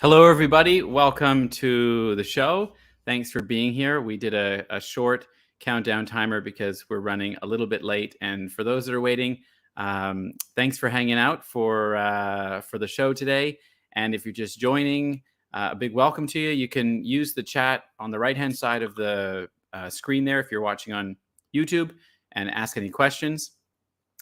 Hello, everybody. Welcome to the show. Thanks for being here. We did a short countdown timer because we're running a little bit late. And for those that are waiting, thanks for hanging out for the show today. And if you're just joining, a big welcome to you. You can use the chat on the right-hand side of the screen there if you're watching on YouTube and ask any questions.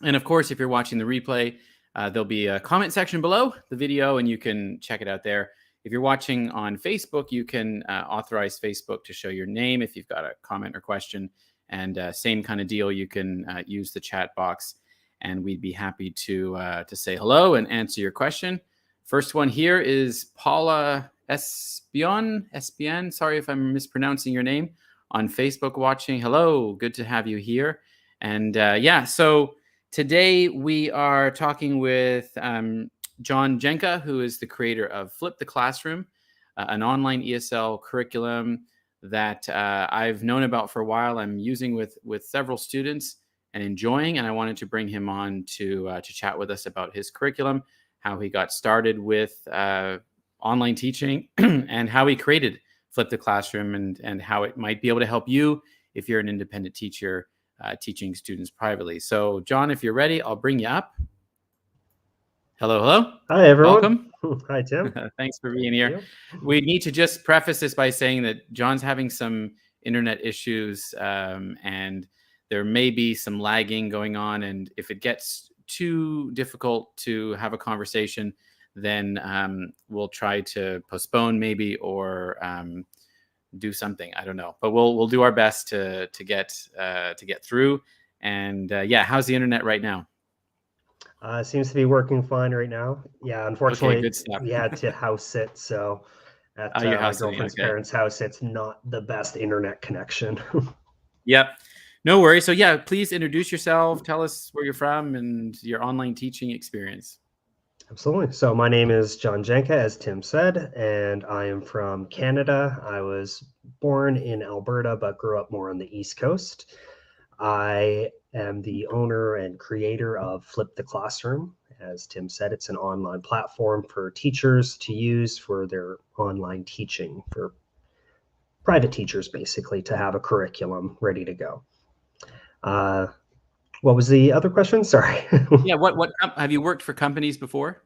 And of course, if you're watching the replay, there'll be a comment section below the video and you can check it out there. If you're watching on Facebook, you can authorize Facebook to show your name if you've got a comment or question. And same kind of deal, you can use the chat box and we'd be happy to say hello and answer your question. First one here is Paula Espion. Sorry if I'm mispronouncing your name, on Facebook watching. Hello, good to have you here. And so today we are talking with Jonathan Jenka, who is the creator of FlipTheClassroom, an online ESL curriculum that I've known about for a while. I'm using with several students and enjoying, and I wanted to bring him on to chat with us about his curriculum, how he got started with online teaching, and how he created FlipTheClassroom, and how it might be able to help you if you're an independent teacher teaching students privately. So, John, if you're ready, I'll bring you up. Hello. Hi, Welcome. everyone. Hi, Tim. Thanks for being here. We need to just preface this by saying that John's having some internet issues, and there may be some lagging going on. And if it gets too difficult to have a conversation, then we'll try to postpone maybe or do something. I don't know, but we'll do our best to get through. And how's the internet right now? Seems to be working fine right now. Yeah, unfortunately, good stuff. we had to house sit. So at my girlfriend's parents' house, it's not the best internet connection. Yep. No worries. So yeah, please introduce yourself. Tell us where you're from and your online teaching experience. Absolutely. So my name is Jonathan Jenka, as Tim said, and I am from Canada. I was born in Alberta, but grew up more on the East Coast. I am the owner and creator of FlipTheClassroom. As Tim said, it's an online platform for teachers to use for their online teaching, for private teachers, basically, to have a curriculum ready to go. What was the other question? Sorry. Yeah, what have you worked for companies before?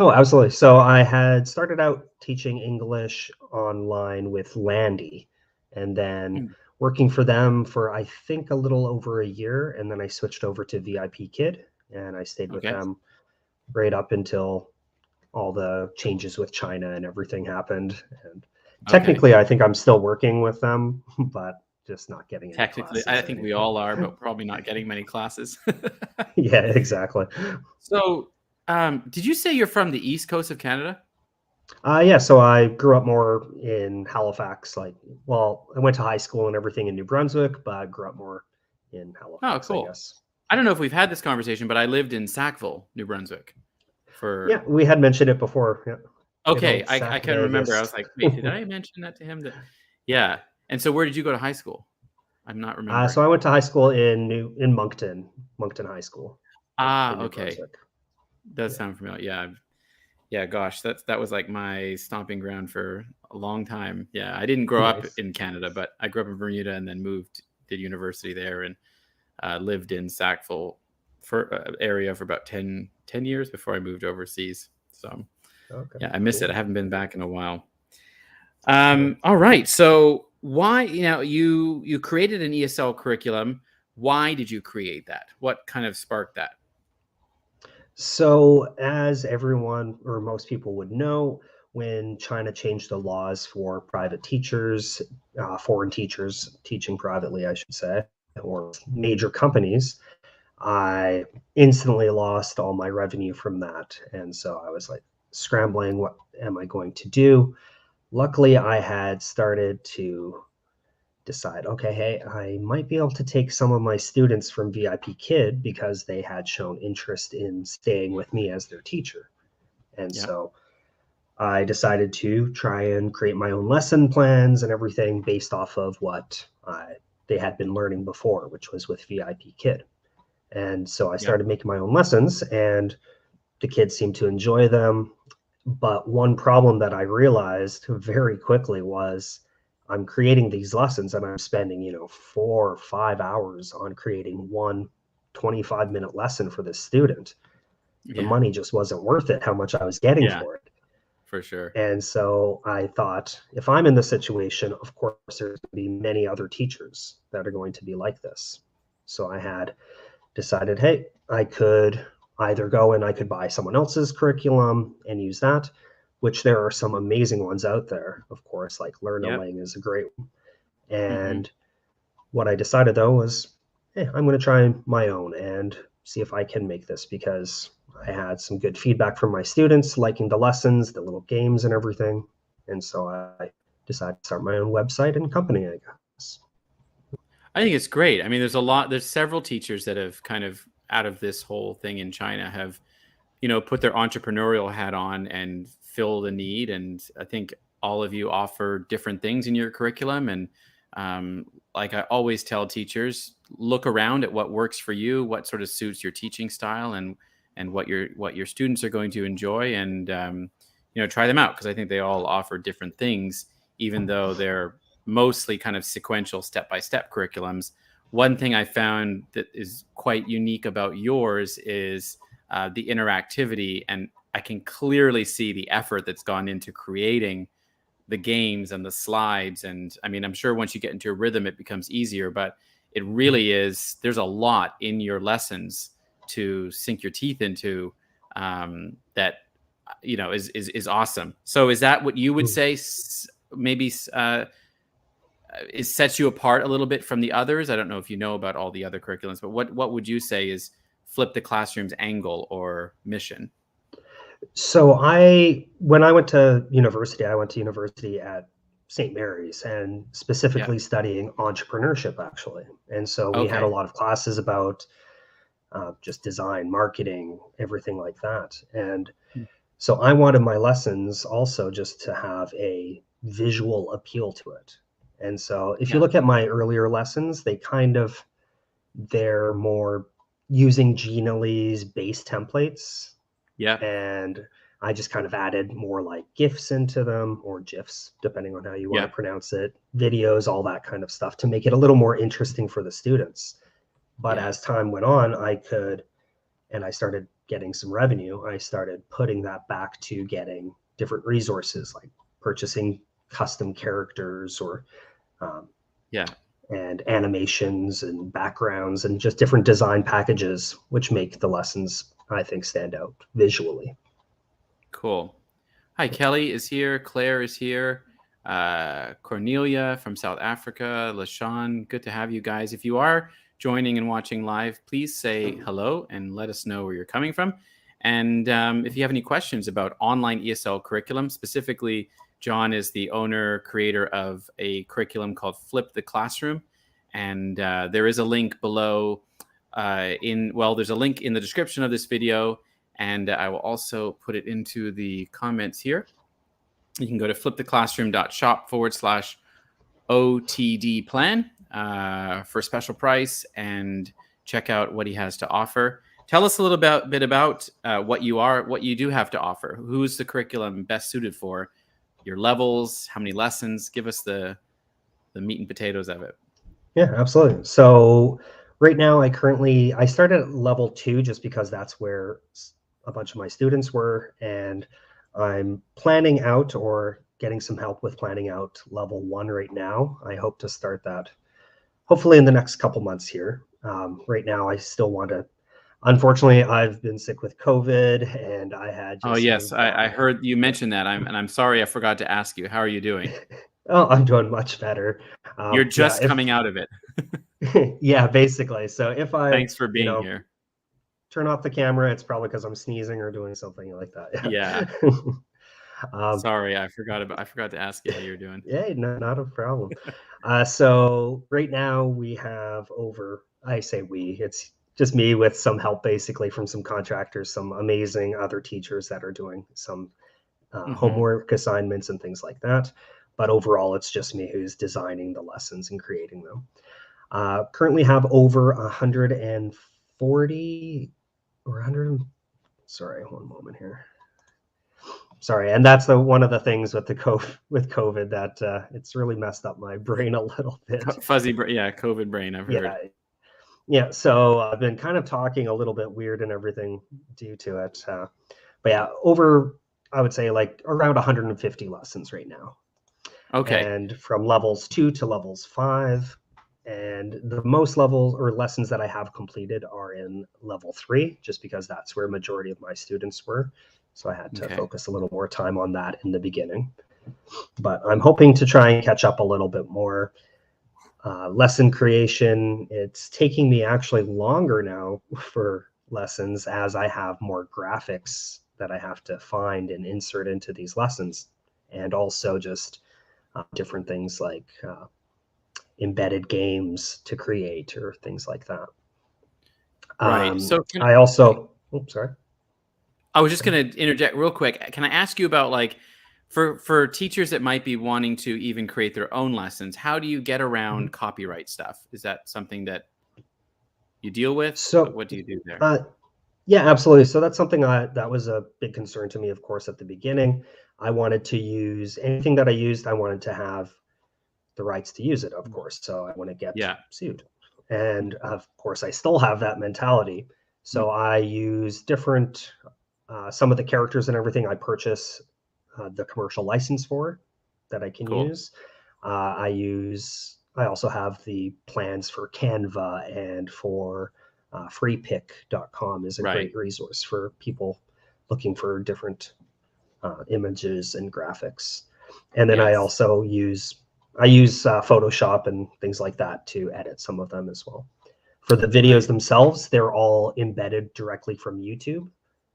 Oh, absolutely. So I had started out teaching English online with Landy, and then working for them for, I think, a little over a year. And then I switched over to VIPKid, and I stayed with them right up until all the changes with China and everything happened. And technically, I think I'm still working with them, but just not getting any technically classes. I think we all are, but probably not getting many classes. Yeah, exactly. So did you say you're from the East Coast of Canada? Yeah, so I grew up more in Halifax. I went to high school and everything in New Brunswick, but I grew up more in Halifax. Oh, cool. I guess. I don't know if we've had this conversation, but I lived in Sackville, New Brunswick. Yeah, we had mentioned it before. Yeah. Okay, I can't remember. I was like, wait, did I mention that to him? Yeah. And so where did you go to high school? I'm not remembering. So I went to high school in Moncton High School. Okay. Does sound familiar. Yeah. Gosh, that was like my stomping ground for a long time. Yeah, I didn't grow up in Canada, but I grew up in Bermuda and then did university there, and lived in Sackville area for about 10 years before I moved overseas. So yeah, I miss it. I haven't been back in a while. All right. So why, you created an ESL curriculum. Why did you create that? What kind of sparked that? So as everyone or most people would know, when China changed the laws for private teachers, foreign teachers teaching privately, I should say, or major companies, I instantly lost all my revenue from that. And so I was like scrambling, what am I going to do? Luckily, I had started to decide, okay, hey, I might be able to take some of my students from VIPKid because they had shown interest in staying with me as their teacher. And so I decided to try and create my own lesson plans and everything based off of what they had been learning before, which was with VIPKid. And so I started making my own lessons, and the kids seemed to enjoy them. But one problem that I realized very quickly was I'm creating these lessons and I'm spending, 4 or 5 hours on creating one 25-minute lesson for this student. The Yeah. money just wasn't worth it, how much I was getting Yeah, for it. for sure. And so I thought, if I'm in this situation, of course, there's going to be many other teachers that are going to be like this. So I had decided, hey, I could either go and I could buy someone else's curriculum and use that, which there are some amazing ones out there, of course, like Learn a Yep. Lang is a great one. Hmm. And what I decided though was, hey, I'm going to try my own and see if I can make this, because I had some good feedback from my students liking the lessons, the little games and everything. And so I decided to start my own website and company, I guess. I think it's great. I mean, there's several teachers that have kind of out of this whole thing in China have, put their entrepreneurial hat on and fill the need. And I think all of you offer different things in your curriculum. And like I always tell teachers, look around at what works for you, what sort of suits your teaching style, and what your students are going to enjoy, and try them out, because I think they all offer different things, even though they're mostly kind of sequential, step by step curriculums. One thing I found that is quite unique about yours is the interactivity, and I can clearly see the effort that's gone into creating the games and the slides. And I mean, I'm sure once you get into a rhythm, it becomes easier, but it really is, there's a lot in your lessons to sink your teeth into, that, is awesome. So is that what you would Mm. say maybe it sets you apart a little bit from the others? I don't know if you know about all the other curriculums, but what would you say is Flip the Classroom's angle or mission? So when I went to university at St. Mary's, and Yeah. specifically studying entrepreneurship, actually. And so we had a Okay. lot of classes about just design, marketing, everything like that. And so I wanted my lessons also just to have a visual appeal to it. And so if you Yeah. look at my earlier lessons, they're more using Gina Lee's base templates, Yeah. and I just kind of added more like GIFs into them, or GIFs, depending on how you want to Yeah. pronounce it, videos, all that kind of stuff, to make it a little more interesting for the students. But Yeah. as time went on, and I started getting some revenue, I started putting that back to getting different resources, like purchasing custom characters, or um, Yeah. and animations and backgrounds and just different design packages, which make the lessons, I think, stand out visually. Cool. Hi, Kelly is here. Claire is here. Cornelia from South Africa. LaShawn, good to have you guys. If you are joining and watching live, please say hello and let us know where you're coming from. And if you have any questions about online ESL curriculum, specifically, John is the owner, creator of a curriculum called Flip the Classroom. And there is a link below there's a link in the description of this video, and I will also put it into the comments here. You can go to fliptheclassroom.shop/OTD plan for a special price and check out what he has to offer. Tell us a little bit about what you do have to offer. Who's the curriculum best suited for? Your levels, how many lessons? Give us the meat and potatoes of it. Yeah, absolutely. So right now, I started at level 2 just because that's where a bunch of my students were, and I'm planning out, or getting some help with planning out, level 1 right now. I hope to start that hopefully in the next couple months here. Right now, I still want to. Unfortunately, I've been sick with COVID, and I had Oh just yes, moved I back. heard you Yeah. mention that. I'm sorry, I forgot to ask you. How are you doing? Oh, I'm doing much better. You're Yeah, just if coming out of it. yeah, basically. So if I, Thanks for you being know, here. turn off the camera, it's probably because I'm sneezing or doing something like Yeah. that. Yeah. Sorry, I forgot to ask you how you're doing. Yeah, no, not a problem. So right now we have I say it's just me with some help, basically, from some contractors, some amazing other teachers that are doing some Hmm. homework assignments and things like that. But overall, it's just me who's designing the lessons and creating them. Currently have over 140 or 100. Sorry, one moment here. sorry. And that's one of the things with COVID that it's really messed up my brain a little bit. Fuzzy brain, yeah, COVID brain, I've heard. Yeah. So I've been kind of talking a little bit weird and everything due to it. But yeah, I would say like around 150 lessons right now. Okay. And from levels 2 to levels 5. And the most levels or lessons that I have completed are in level 3, just because that's where a majority of my students were. So I had to focus a little more time on that in the beginning. But I'm hoping to try and catch up a little bit more. Lesson creation, it's taking me actually longer now for lessons as I have more graphics that I have to find and insert into these lessons. And also just different things like embedded games to create or things like that. Right. So I also, oops, sorry. I was just going to interject real quick. Can I ask you about like, for teachers that might be wanting to even create their own lessons, how do you get around copyright stuff? Is that something that you deal with? So, what do you do there? Yeah, absolutely. So that's something that was a big concern to me, of course, at the beginning. I wanted to use anything that I used, I wanted to have the rights to use it, of course. So I wouldn't get sued. And of course, I still have that mentality. So I use different, some of the characters and everything I purchase the commercial license for that I can use. I also have the plans for Canva and for FreePick.com is a great resource for people looking for different images and graphics. And then I also use Photoshop and things like that to edit some of them as well. For the videos themselves, they're all embedded directly from YouTube,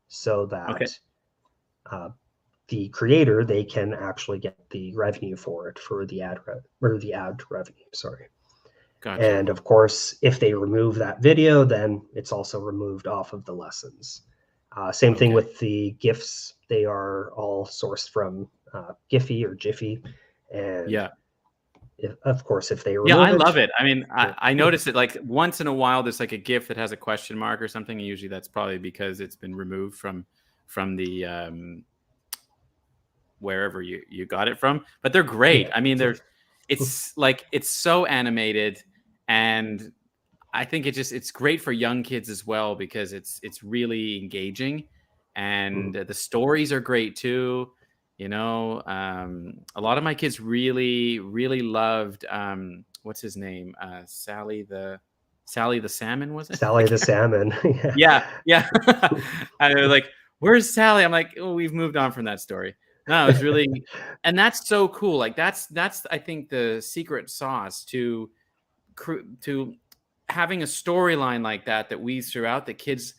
so that the creator, they can actually get the revenue for it, for the ad revenue. Sorry. Gotcha. And of course, if they remove that video, then it's also removed off of the lessons. Same thing with the GIFs. They are all sourced from Giphy or Jiffy. And of course, if they remove I love it. I mean, I noticed it like once in a while, there's like a GIF that has a question mark or something. And usually that's probably because it's been removed from the wherever you got it from. But they're great. I mean, it's like, it's so animated, and I think it's great for young kids as well, because it's really engaging, and the stories are great too. You know, a lot of my kids really loved what's his name? Sally the salmon, was it? Sally the salmon. Yeah. And they're like, "Where's Sally?" I'm like, "Oh, we've moved on from that story." No, it's really, and that's so cool. Like that's I think the secret sauce to having a storyline like that weaves throughout, that kids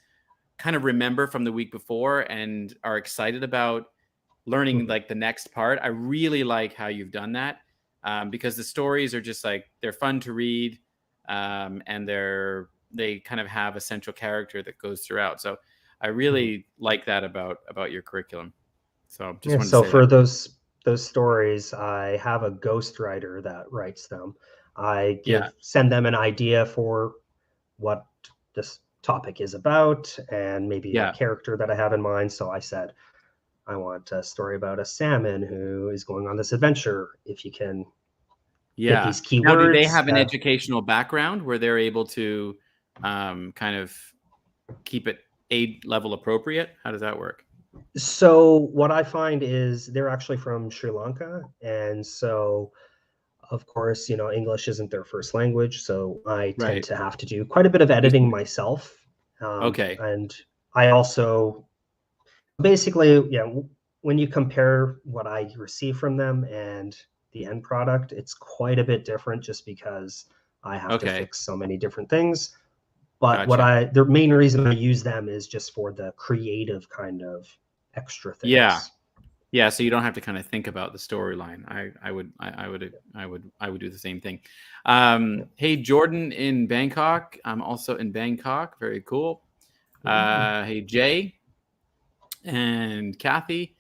kind of remember from the week before and are excited about learning like the next part. I really like how you've done that, because the stories are just like, they're fun to read, and they kind of have a central character that goes throughout. So I really like that about your curriculum. So just wanted to say for that. those stories, I have a ghostwriter that writes them. I Yeah. send them an idea for what this topic is about, and maybe a character that I have in mind. So I said, I want a story about a salmon who is going on this adventure. If you can hit these Now, do they keywords. have an educational background where they're able to kind of keep it aid level appropriate? How does that work? So what I find is they're actually from Sri Lanka. And so, of course, English isn't their first language. So I tend to have to do quite a bit of editing myself. And I also basically, when you compare what I receive from them and the end product, it's quite a bit different, just because I have to fix so many different things. But the main reason I use them is just for the creative kind of extra things. Yeah. So you don't have to kind of think about the storyline. I would do the same thing. Hey, Jordan in Bangkok. I'm also in Bangkok. Very cool. Hey, Jay and Kathy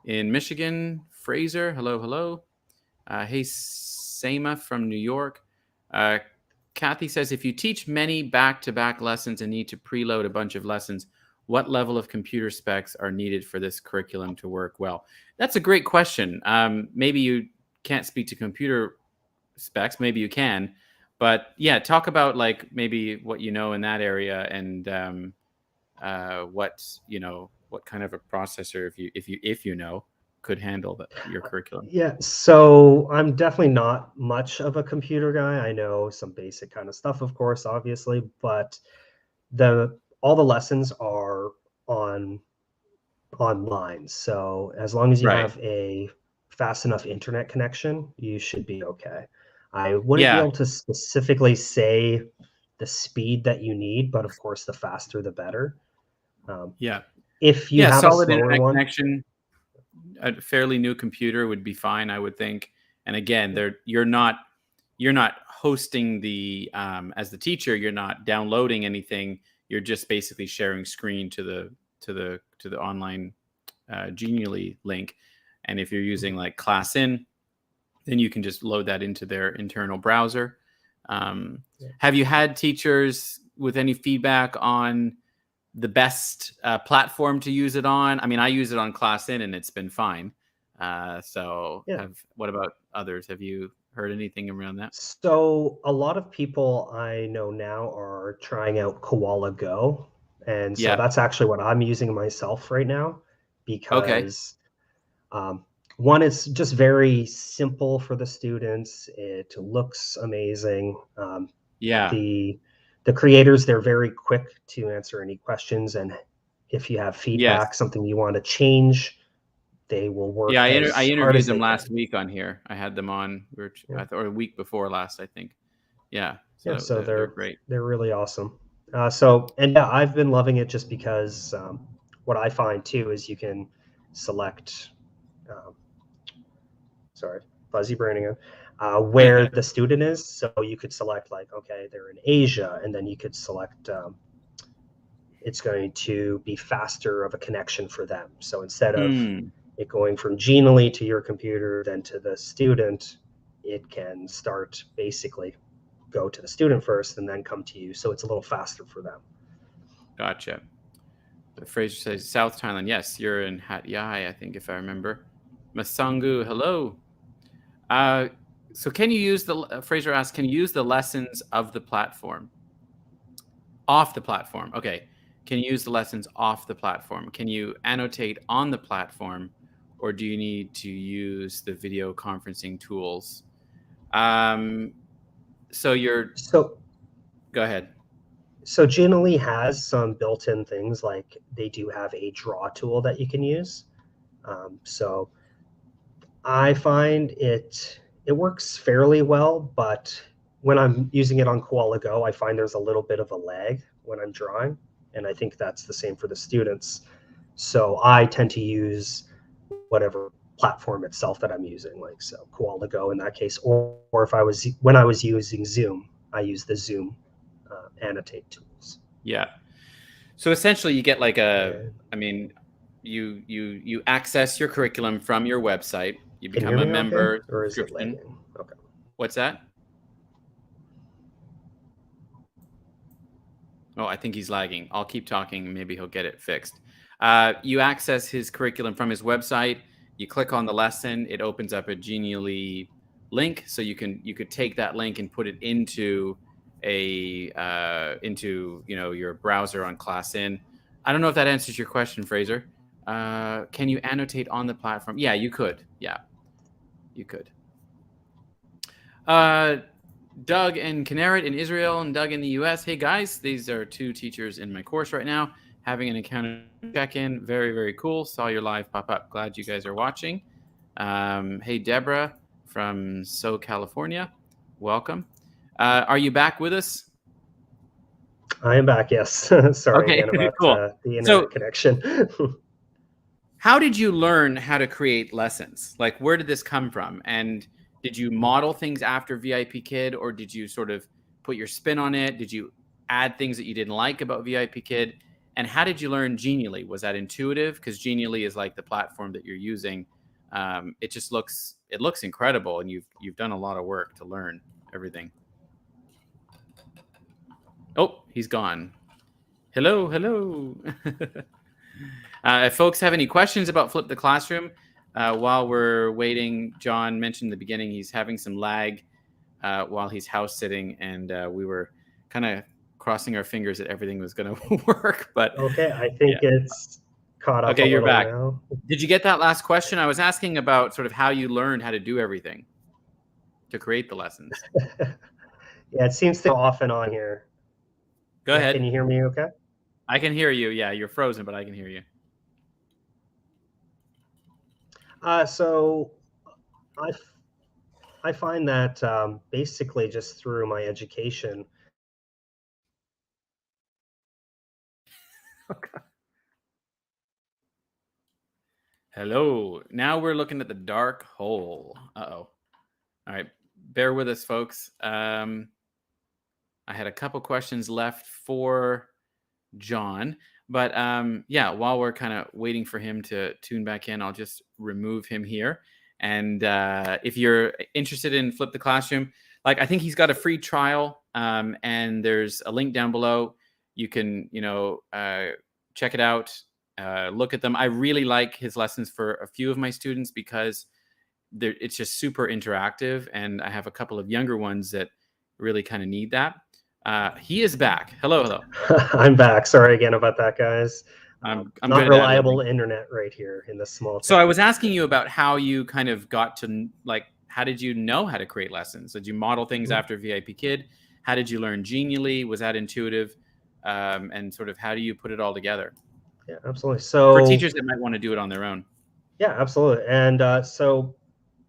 in Michigan. Fraser. Hello. Hey, Sama from New York. Kathy says, if you teach many back-to-back lessons and need to preload a bunch of lessons, what level of computer specs are needed for this curriculum to work well? That's a great question. Maybe you can't speak to computer specs, maybe you can, but yeah, talk about like maybe what you know in that area, and what kind of a processor, if you know, could handle your curriculum. Yeah, so I'm definitely not much of a computer guy. I know some basic kind of stuff, of course, obviously, but all the lessons are on online. So as long as you Right. have a fast enough internet connection, you should be okay. I wouldn't be Yeah. able to specifically say the speed that you need, but of course, the faster the better. Um, Yeah. if you Yeah. have a Solid slower internet one, connection. A fairly new computer would be fine, I would think. And again, yeah, you're not hosting the as the teacher, you're not downloading anything. You're just basically sharing screen to the online Genially link. And if you're using mhm, like ClassIn, then you can just load that into their internal browser. Um, yeah. have you had teachers with any feedback on the best platform to use it on? I mean, I use it on ClassIn and it's been fine. Yeah. What about others? Have you heard anything around that? So a lot of people I know now are trying out Koala Go. And so Yeah. that's actually what I'm using myself right now Okay. because um, one, it's just very simple for the students. It looks amazing. Yeah. The the creators, they're very quick to answer any questions, and if you have Yes. feedback, something you want to change, they will Yeah. work I as hard interviewed as them they last can. week on here. I had them on, Yeah. or a week before last, I think. Yeah. Yeah, So so they're they're great. they're really awesome. So and yeah, I've been loving it just because what I find too is you can select, um, sorry, fuzzy brain again, where the student is. So you could select like, okay, they're in Asia, and then you could select it's going to be faster of a connection for them. So instead of Hmm. it going from Genially to your computer, then to the student, it can start basically go to the student first and then come to you. So it's a little faster for them. Gotcha. Fraser says South Thailand. Yes, you're in Hat Yai, I think, if I remember. Masangu, hello. Uh, so can you use Fraser asks, can you use the lessons of the platform? Off the platform. Okay. Can you use the lessons off the platform? Can you annotate on the platform, or do you need to use the video conferencing tools? Um, so you're, So go ahead. so Genially has some built-in things like they do have a draw tool that you can use. So I find it works fairly well, but when I'm using it on Koala Go, I find there's a little bit of a lag when I'm drawing, and I think that's the same for the students. So I tend to use whatever platform itself that I'm using, like so Koala Go in that case, or if I was when I was using Zoom, I use the Zoom annotate tools. Yeah. So essentially, you get like And I mean, you access your curriculum from your website. You can you hear become a me okay, member or is it subscription. lagging? Okay. What's that? Oh, I think he's lagging. I'll keep talking. Maybe he'll get it fixed. You access his curriculum from his website. You click on the lesson. It opens up a Genially link, so you could take that link and put it into into your browser on ClassIn. I don't know if that answers your question, Fraser. Can you annotate on the platform? Yeah, you could. Yeah, you could. Uh, Doug and Kinneret in Israel and Doug in the US. Hey guys, these are two teachers in my course right now having an encounter check-in. Very, very cool. Saw your live pop up. Glad you guys are watching. Hey Deborah from California. Welcome. Are you back with us? I am back. Yes. Sorry Okay, again about cool. the internet So connection. how did you learn how to create lessons? Like, where did this come from? And did you model things after VIPKid, or did you sort of put your spin on it? Did you add things that you didn't like about VIPKid? And how did you learn Genially? Was that intuitive? Because Genially is like the platform that you're using. It just looks incredible, and you've done a lot of work to learn everything. Oh, he's gone. Hello, hello. If folks have any questions about Flip the Classroom, while we're waiting, John mentioned in the beginning he's having some lag while he's house sitting, and we were kind of crossing our fingers that everything was going to work. But Okay, I think yeah. it's caught up a Okay, you're little back. now. Did you get that last question? I was asking about sort of how you learned how to do everything to create the lessons. Yeah, it seems to go off and on here. Go Yeah, can ahead. you hear me okay? I can hear you. Yeah, you're frozen, but I can hear you. So I find that basically just through my education. Okay. Hello. Now we're looking at the dark hole. Uh-oh. All right. Bear with us, folks. I had a couple questions left for John. But yeah, while we're kind of waiting for him to tune back in, I'll just remove him here. And if you're interested in Flip the Classroom, like I think he's got a free trial, and there's a link down below. You can, check it out, look at them. I really like his lessons for a few of my students because it's just super interactive, and I have a couple of younger ones that really kind of need that. He is back. Hello, hello. I'm back. Sorry again about that, guys. I'm Not good at reliable editing. internet right here in this small So I town. was asking you about how you kind of got to, like, how did you know how to create lessons? Did you model things after VIPKid? How did you learn Genially? Was that intuitive? And sort of how do you put it all together Yeah, absolutely. for So teachers that might want to do it on their own? yeah, absolutely. And so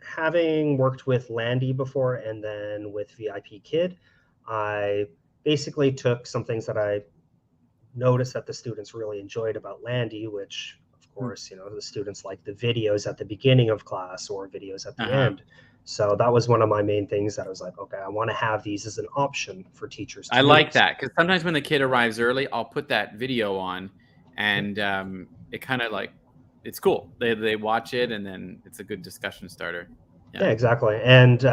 having worked with Landy before and then with VIPKid, I basically took some things that I noticed that the students really enjoyed about Landy, which of course, the students like the videos at the beginning of class or videos at the Uh-huh. end. So that was one of my main things that I was like, okay, I want to have these as an option for teachers I to like use. that because sometimes when the kid arrives early, I'll put that video on, and it kind of like it's cool. They watch it, and then it's a good discussion starter. Yeah. Yeah, exactly. And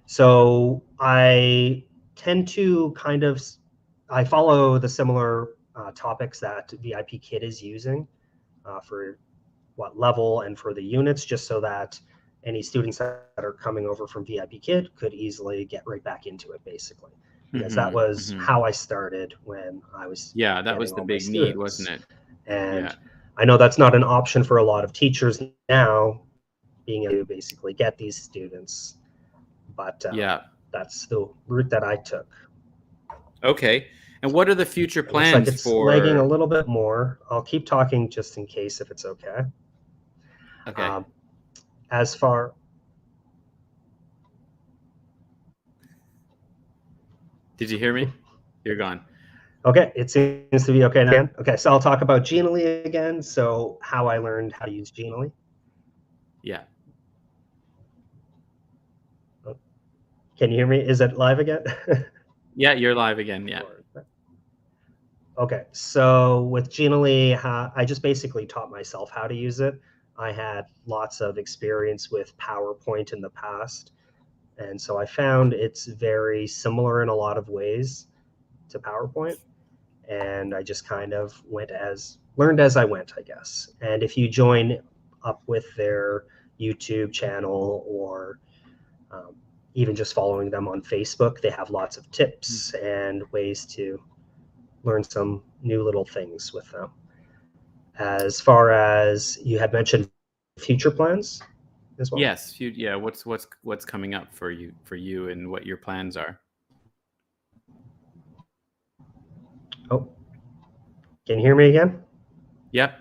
so I tend to I follow the similar topics that VIPKid is using for what level and for the units, just so that any students that are coming over from VIPKid could easily get right back into it, basically. Because that Mm-hmm, was mm-hmm. how I started when I was Yeah, that was getting the all my big need, wasn't students. it? And Yeah. I know that's not an option for a lot of teachers now, being able to basically get these students, but Yeah. that's the route that I took. Okay. And what are the future It looks like plans it's lagging a for? little bit more. I'll keep talking just in case if it's okay. Okay. Um, as far Did you hear me? You're gone. Okay, it seems to be okay now again. Okay, so I'll talk about Genially again. So how I learned how to use Genially. Yeah. Oh, can you hear me? Is it live again? Yeah, you're live again. Yeah. Okay, so with Genially, I just basically taught myself how to use it. I had lots of experience with PowerPoint in the past, and so I found it's very similar in a lot of ways to PowerPoint. And I just kind of learned as I went, I guess. And if you join up with their YouTube channel or um, even just following them on Facebook, they have lots of tips and ways to learn some new little things with them. As far as you had mentioned future plans as well. Yes. Yeah. What's coming up for you and what your plans are? Oh, can you hear me again? Yep.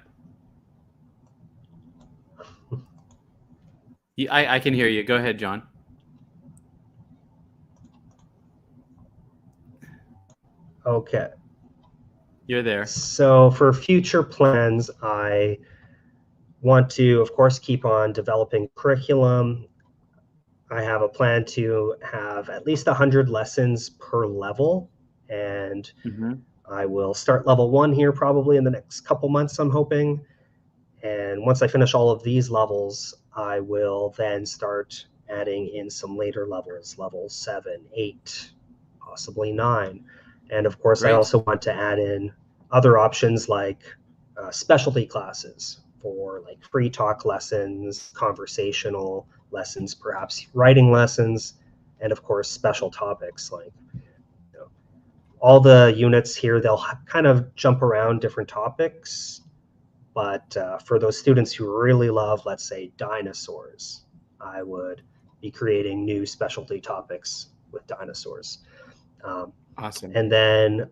I can hear you. Go ahead, John. Okay. You're there. So for future plans, I want to, of course, keep on developing curriculum. I have a plan to have at least 100 lessons per level, and Mm-hmm. I will start level 1 here probably in the next couple months, I'm hoping. And once I finish all of these levels, I will then start adding in some later levels, level 7, 8, possibly 9. And of course, I Great. also want to add in other options like specialty classes for like free talk lessons, conversational lessons, perhaps writing lessons, and of course special topics like all the units here, they'll kind of jump around different topics. But for those students who really love, let's say, dinosaurs, I would be creating new specialty topics with dinosaurs. Awesome. And then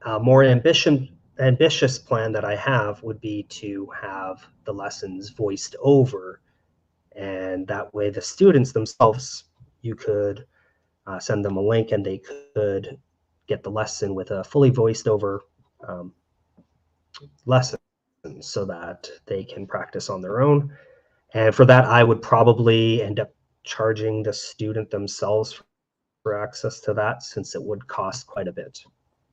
a more ambitious plan that I have would be to have the lessons voiced over. And that way the students themselves, you could send them a link and they could get the lesson with a fully voiced over lesson so that they can practice on their own. And for that, I would probably end up charging the student themselves for access to that, since it would cost quite a bit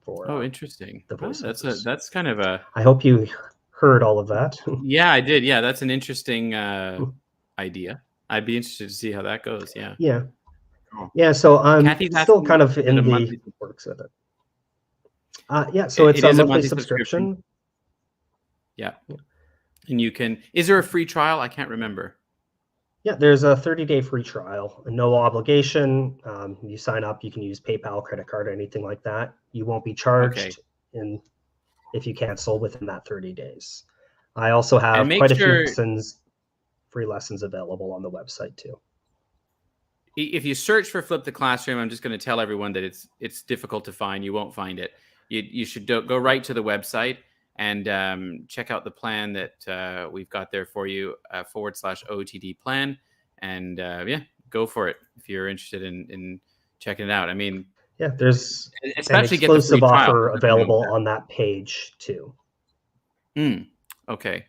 for Oh, interesting. the Oh, voiceovers. that's kind of a. I hope you heard all of that. Yeah, I did. Yeah, that's an interesting idea. I'd be interested to see how that goes. Yeah. Yeah. Cool. Yeah. So I'm Kathy's still asking, kind of is it in a the monthly? works of it. Yeah. So it's It a is a monthly monthly subscription. Yeah. And you can. Is there a free trial? I can't remember. Yeah, there's a 30-day free trial, no obligation. You sign up, you can use PayPal, credit card, anything like that. You won't be charged if you cancel within that 30 days. I also have make quite a sure- few free lessons available on the website too. If you search for Flip the Classroom, I'm just going to tell everyone that it's difficult to find. You won't find it. You should go right to the website and check out the plan that we've got there for you, /OTD plan. And yeah, go for it if you're interested in checking it out. I mean, yeah, there's especially an get the free exclusive trial, offer available on that page too. Okay,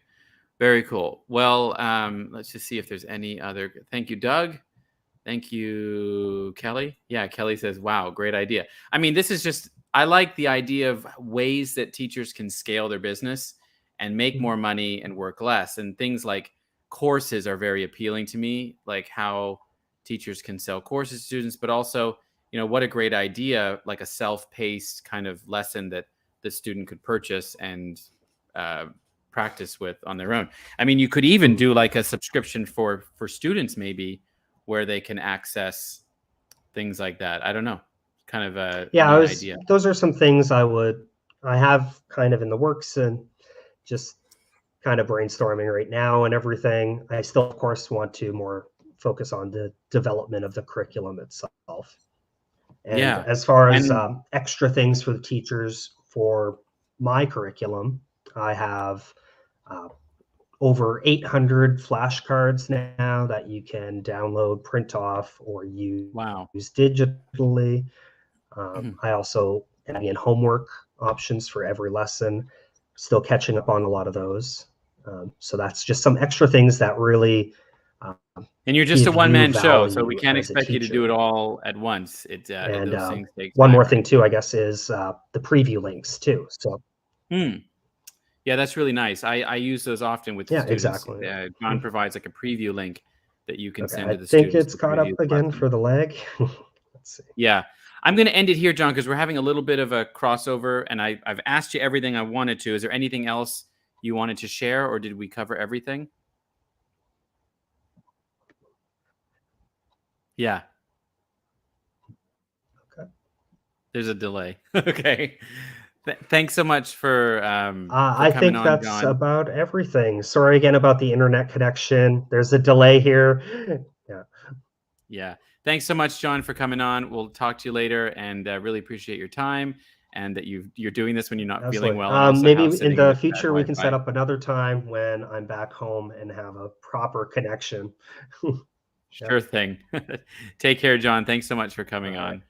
very cool. Well, let's just see if there's any other. Thank you, Doug. Thank you, Kelly. Yeah, Kelly says, wow, great idea. I mean, this is just, I like the idea of ways that teachers can scale their business and make more money and work less. And things like courses are very appealing to me, like how teachers can sell courses to students, but also, what a great idea, like a self-paced kind of lesson that the student could purchase and practice with on their own. I mean, you could even do like a subscription for students, maybe, where they can access things like that. I don't know. Kind of a neat idea. Those are some things I have kind of in the works and just kind of brainstorming right now and everything. I still, of course, want to more focus on the development of the curriculum itself. And as far as extra things for the teachers for my curriculum, I have over 800 flashcards now that you can download, print off, or use digitally. I also add in homework options for every lesson. Still catching up on a lot of those. So that's just some extra things that really. And you're just a one-man show, so we can't expect you to do it all at once. And those things take one time, more right? thing too, I guess, is the preview links too. So. Yeah, that's really nice. I use those often with students. Exactly. John provides like a preview link that you can send to the students. I think it's caught up again for the lag. Let's see. Yeah. I'm going to end it here, John, because we're having a little bit of a crossover, and I've asked you everything I wanted to. Is there anything else you wanted to share, or did we cover everything? Yeah. Okay. There's a delay. Okay. Thanks so much for I think that's John. about everything. Sorry again about the internet connection. There's a delay here. Yeah. Thanks so much, John, for coming on. We'll talk to you later, and really appreciate your time and that you're doing this when you're not feeling well. And maybe in the future we can set up another time when I'm back home and have a proper connection. Sure thing. Take care, John. Thanks so much for coming on.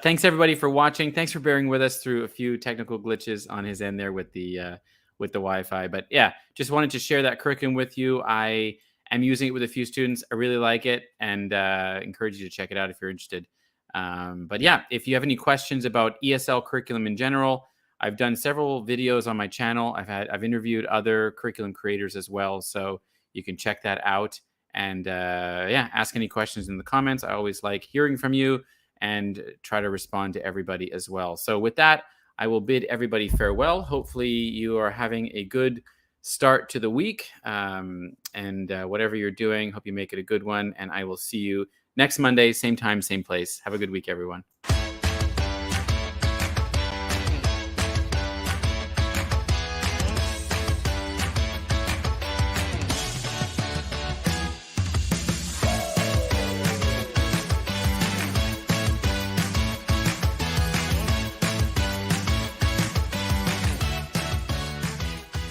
Thanks everybody for watching. Thanks for bearing with us through a few technical glitches on his end there with the Wi-Fi. But yeah, just wanted to share that curriculum with you. I am using it with a few students. I really like it, and encourage you to check it out if you're interested. But yeah, if you have any questions about ESL curriculum in general, I've done several videos on my channel. I've interviewed other curriculum creators as well, so you can check that out. And yeah, ask any questions in the comments. I always like hearing from you and try to respond to everybody as well. So with that, I will bid everybody farewell. Hopefully you are having a good start to the week, and whatever you're doing, hope you make it a good one. And I will see you next Monday, same time, same place. Have a good week, everyone.